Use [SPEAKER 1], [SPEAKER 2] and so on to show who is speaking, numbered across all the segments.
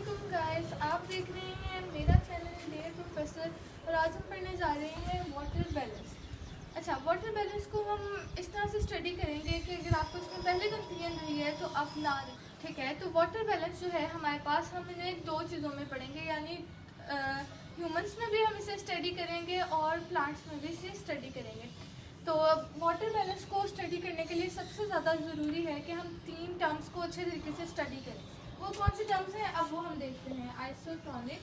[SPEAKER 1] अस्सलामुअलैकुम गाइस, आप देख रहे हैं मेरा चैनल डियर प्रोफेसर और आज हम पढ़ने जा रहे हैं वाटर बैलेंस। अच्छा, वाटर बैलेंस को हम इस तरह से स्टडी करेंगे कि अगर आपको इसमें पहले कन्फ्यूजन रही है तो आप ना दें, ठीक है। तो वाटर बैलेंस जो है हमारे पास, हम इन्हें दो चीज़ों में पढ़ेंगे, यानी ह्यूमंस में भी हम इसे स्टडी करेंगे और प्लांट्स में भी इसे स्टडी करेंगे। तो वाटर बैलेंस को स्टडी करने के लिए सबसे ज़्यादा ज़रूरी है कि हम तीन टर्म्स को अच्छे तरीके से स्टडी करें। वो कौन से टर्म्स हैं, अब वो हम देखते हैं। आइसोटोनिक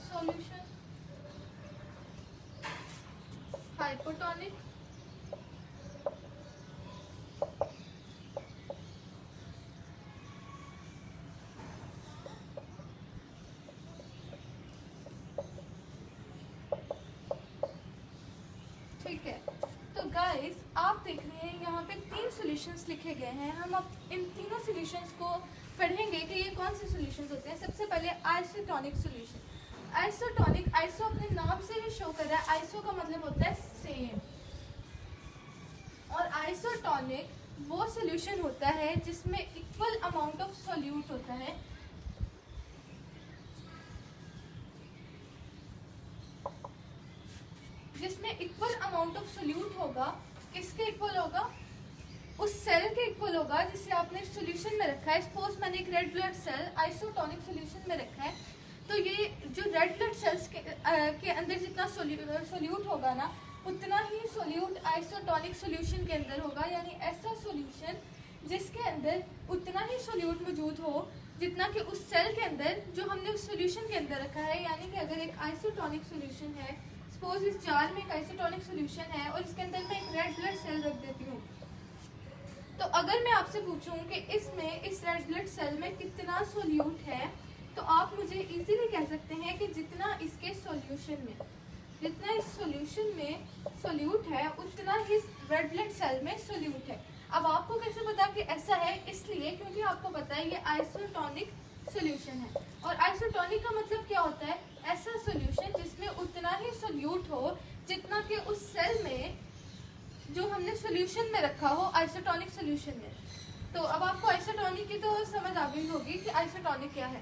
[SPEAKER 1] सॉल्यूशन, हाइपोटोनिक ठीक है। तो गाइस आप देख रहे हैं यहाँ पे तीन सॉल्यूशंस लिखे गए हैं। हम अब इन तीनों सॉल्यूशंस को पढ़ेंगे कि ये कौन से सॉल्यूशंस होते हैं। सबसे पहले आइसोटोनिक सॉल्यूशन। आइसोटोनिक, आइसो अपने नाम से ही शो कर रहा है, आइसो का मतलब होता है सेम। और आइसोटोनिक वो सॉल्यूशन होता है जिसमें इक्वल अमाउंट ऑफ सॉल्यूट होता है, जिसमें इक्वल अमाउंट ऑफ सोल्यूट होगा। किसके इक्वल होगा? उस सेल के इक्वल होगा जिसे आपने सॉल्यूशन में रखा है। सपोज मैंने एक red blood cell isotonic solution में रखा है, तो ये जो रेड ब्लड सेल्स के अंदर जितना सोल्यूट होगा ना, उतना ही सोल्यूट आइसोटोनिक सॉल्यूशन के अंदर होगा। यानी ऐसा सॉल्यूशन जिसके अंदर उतना ही सोल्यूट मौजूद हो जितना कि उस सेल के अंदर जो हमने उस सॉल्यूशन के अंदर रखा है। यानी कि अगर एक आइसोटोनिक सॉल्यूशन है, सपोज इस जार में एक आइसोटोनिक सॉल्यूशन है और इसके अंदर मैं एक रेड ब्लड सेल रख देती हूँ, तो अगर मैं आपसे पूछूं कि इसमें इस रेड ब्लड सेल में कितना सोल्यूट है, तो आप मुझे इजीली कह सकते हैं कि जितना इसके सॉल्यूशन में, जितना इस सॉल्यूशन में सोल्यूट है उतना ही रेड ब्लड सेल में सोल्यूट है। अब आपको कैसे पता कि ऐसा है? इसलिए क्योंकि आपको पता है ये आइसोटोनिक सॉल्यूशन है। और आइसोटोनिक का मतलब क्या होता है? ऐसा सॉल्यूशन जिसमें उतना ही सोल्यूट हो जितना कि उस सेल में जो हमने सॉल्यूशन में रखा हो आइसोटोनिक सॉल्यूशन में। तो अब आपको आइसोटोनिक की तो समझ आ गई होगी कि आइसोटोनिक क्या है।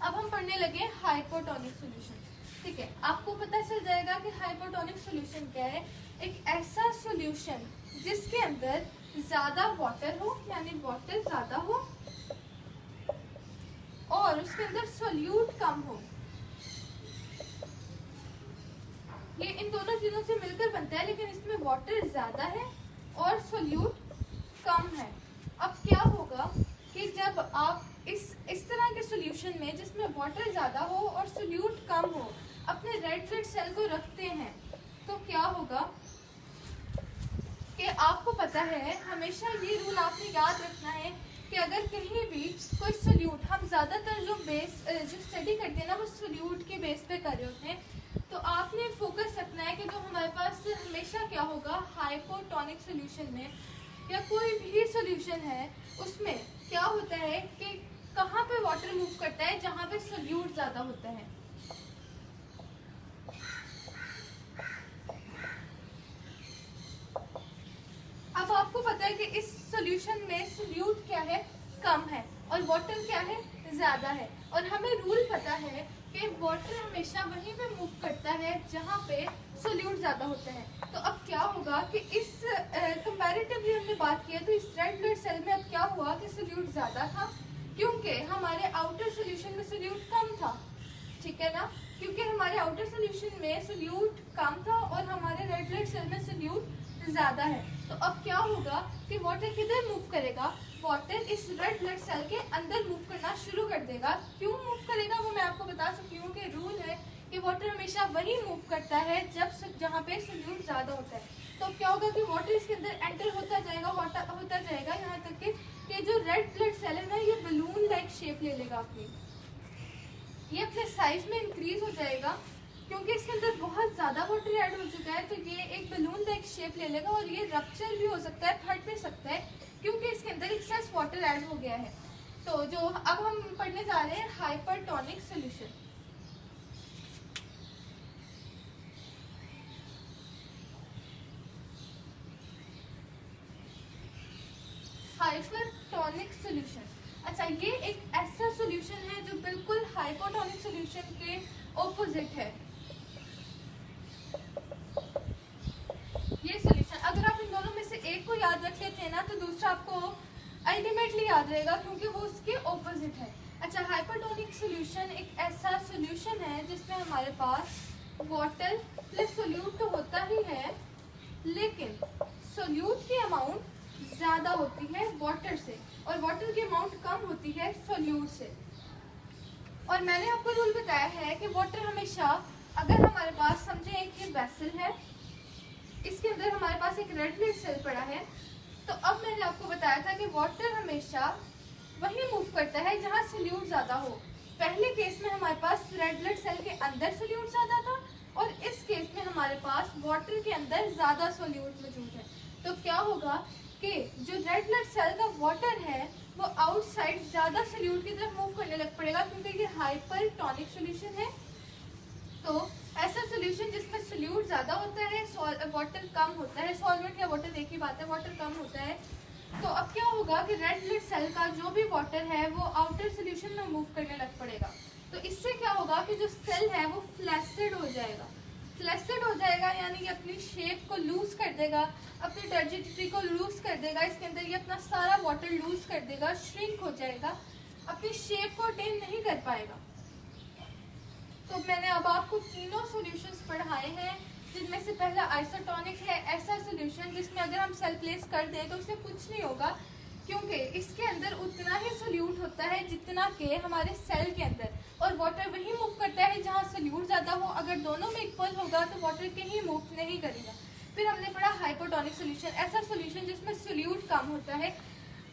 [SPEAKER 1] अब हम पढ़ने लगे हाइपोटोनिक सॉल्यूशन, ठीक है। आपको पता चल जाएगा कि हाइपोटोनिक सॉल्यूशन क्या है। एक ऐसा सॉल्यूशन जिसके अंदर ज्यादा वाटर हो, यानी वाटर ज्यादा हो, और उसके अंदर सोल्यूट कम हो। ये इन दोनों चीजों से मिलकर बनता है, लेकिन इसमें वाटर ज्यादा है और सोल्यूट कम है। अब क्या होगा कि जब आप इस तरह के सॉल्यूशन में जिसमें वाटर ज्यादा हो और सोल्यूट कम हो अपने रेड ब्लड सेल को रखते हैं, तो क्या होगा कि आपको पता है, हमेशा ये रूल आपने याद रखना है कि अगर कहीं भी कोई सोल्यूट, हम ज्यादातर जो स्टडी करते हैं ना वो सोल्यूट के बेस पे कर रहे होते हैं, तो आपने फोकस रखना है कि जो हमारे पास हमेशा क्या होगा, हाइपोटोनिक सॉल्यूशन में या कोई भी सॉल्यूशन है उसमें क्या होता है कि कहाँ पे वाटर मूव करता है? जहाँ पे सोल्यूट ज्यादा होता है। अब आपको पता है कि इस सॉल्यूशन में सोल्यूट क्या है, कम है, और वाटर क्या है, ज्यादा है। और हमें रूल पता है कि वाटर हमेशा वहीं पे मूव करता है जहाँ पे सोल्यूट ज्यादा होता है। तो अब क्या होगा कि इस कंपैरेटिवली हमने बात किया, तो इस रेड ब्लड सेल में अब क्या हुआ कि सोल्यूट ज्यादा था, क्योंकि हमारे आउटर सोल्यूशन में सोल्यूट कम था, ठीक है ना। क्योंकि हमारे आउटर सोल्यूशन में सोल्यूट कम था और हमारे रेड ब्लड सेल में सोल्यूट ज्यादा है। तो अब क्या होगा कि वाटर किधर मूव करेगा? वाटर इस रेड ब्लड सेल के अंदर मूव करना शुरू कर देगा। क्यों मूव करेगा वो मैं आपको बता चुकी हूँ कि रूल है कि वाटर हमेशा वही मूव करता है जहाँ पे सोल्यूट ज्यादा होता है। तो अब क्या होगा कि वाटर इसके अंदर एंटर होता जाएगा, वाटर होता जाएगा, यहाँ तक कि जो रेड ब्लड सेल है ना, ये बलून लाइक शेप ले लेगा अपनी, ये अपने साइज में इंक्रीज हो जाएगा क्योंकि इसके अंदर बहुत ज्यादा वाटर ऐड हो चुका है। तो ये एक बलून लाइक शेप ले लेगा और ये रप्चर भी हो सकता है, फट भी सकता है, क्योंकि इसके अंदर एक्सेस वाटर ऐड हो गया है। तो जो अब हम पढ़ने जा रहे हैं हाइपरटोनिक सॉल्यूशन। Tonic solution. अच्छा, ये एक ऐसा सोल्यूशन है जो बिल्कुल हाइपोटोनिक सोल्यूशन के ऑपोजिट है। ये सोल्यूशन अगर आप इन दोनों में से एक को याद रख लेते हैं ना तो दूसरा आपको अल्टीमेटली याद रहेगा क्योंकि वो उसके ऑपोजिट है। अच्छा, हाइपोटोनिक सोल्यूशन एक ऐसा सोल्यूशन है जिसमें हमारे पास वाटर प्लस सोल्यूट तो होता ही है, लेकिन सोल्यूट की अमाउंट ज़्यादा होती है वाटर से और वाटर की अमाउंट कम होती है सोल्यूट से। और मैंने आपको रूल बताया है कि वाटर हमेशा, अगर हमारे पास समझे एक ये वेसल है, इसके अंदर हमारे पास एक रेड ब्लड सेल पड़ा है, तो अब मैंने आपको बताया था कि वाटर हमेशा वही मूव करता है जहाँ सोल्यूट ज़्यादा हो। पहले केस में हमारे पास रेड ब्लड सेल के अंदर सोल्यूट ज़्यादा था और इस केस में हमारे पास वाटर के अंदर ज़्यादा सोल्यूट मौजूद है। तो क्या होगा कि जो रेड ब्लड सेल का वाटर है वो आउटसाइड ज़्यादा सोल्यूट की तरफ मूव करने लग पड़ेगा क्योंकि ये हाइपरटोनिक सोल्यूशन है। तो ऐसा सोल्यूशन जिसमें सोल्यूट ज़्यादा होता है, वाटर कम होता है, सॉल्वेंट या वाटर एक ही बात है, वाटर कम होता है, तो अब क्या होगा कि रेड ब्लड सेल का जो भी वाटर है वो आउटर सोल्यूशन में मूव करने लग पड़ेगा। तो इससे क्या होगा कि जो सेल है वो फ्लैसिड हो जाएगा। फ्लैसिड हो जाएगा यानी कि अपनी शेप को लूज कर देगा, अपनी टर्जिडिटी को लूज कर देगा, इसके अंदर ये अपना सारा वाटर लूज कर देगा, श्रिंक हो जाएगा, अपनी शेप को अटेन नहीं कर पाएगा। तो मैंने अब आपको तीनों सॉल्यूशंस पढ़ाए हैं, जिनमें से पहला आइसोटोनिक है, ऐसा सॉल्यूशन जिसमें अगर हम सेल प्लेस कर दें तो उससे कुछ नहीं होगा क्योंकि इसके अंदर उतना ही सोल्यूट होता है जितना के हमारे सेल के अंदर, और वाटर वही मूव करता है जहाँ सोल्यूट ज़्यादा हो। अगर दोनों में इक्वल होगा तो वाटर कहीं मूव नहीं करेगा। फिर हमने पढ़ा हाइपोटोनिक सोल्यूशन, ऐसा सोल्यूशन जिसमें सोल्यूट कम होता है,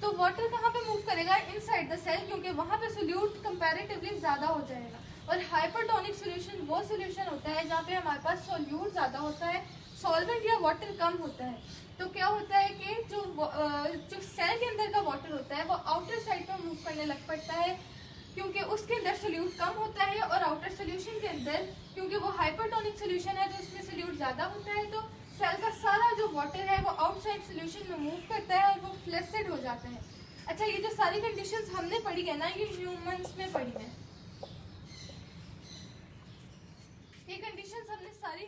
[SPEAKER 1] तो वाटर कहाँ पे मूव करेगा? इनसाइड द सेल, क्योंकि वहाँ पे सोल्यूट कंपैरेटिवली ज़्यादा हो जाएगा। और हाइपरटोनिक सोल्यूशन वो सोल्यूशन होता है जहाँ पे हमारे पास सोल्यूट ज़्यादा होता है, सॉल्वेंट या वाटर कम होता है। तो क्या होता है कि जो सेल के अंदर का वाटर होता है वो आउटर साइड पर मूव करने लग पड़ता है क्योंकि उसके अंदर सोल्यूट कम होता है, और आउटर सोल्यूशन के अंदर क्योंकि वो हाइपरटोनिक सोल्यूशन है तो उसमें सोल्यूट ज़्यादा होता है, तो सेल का सारा जो वाटर है वो आउटसाइड सोल्यूशन में मूव करता है और वो फ्लैसिड हो जाता है। अच्छा, ये जो सारी कंडीशंस हमने पढ़ी है ना, ये ह्यूमंस में पढ़ी है। ये कंडीशंस हमने सारी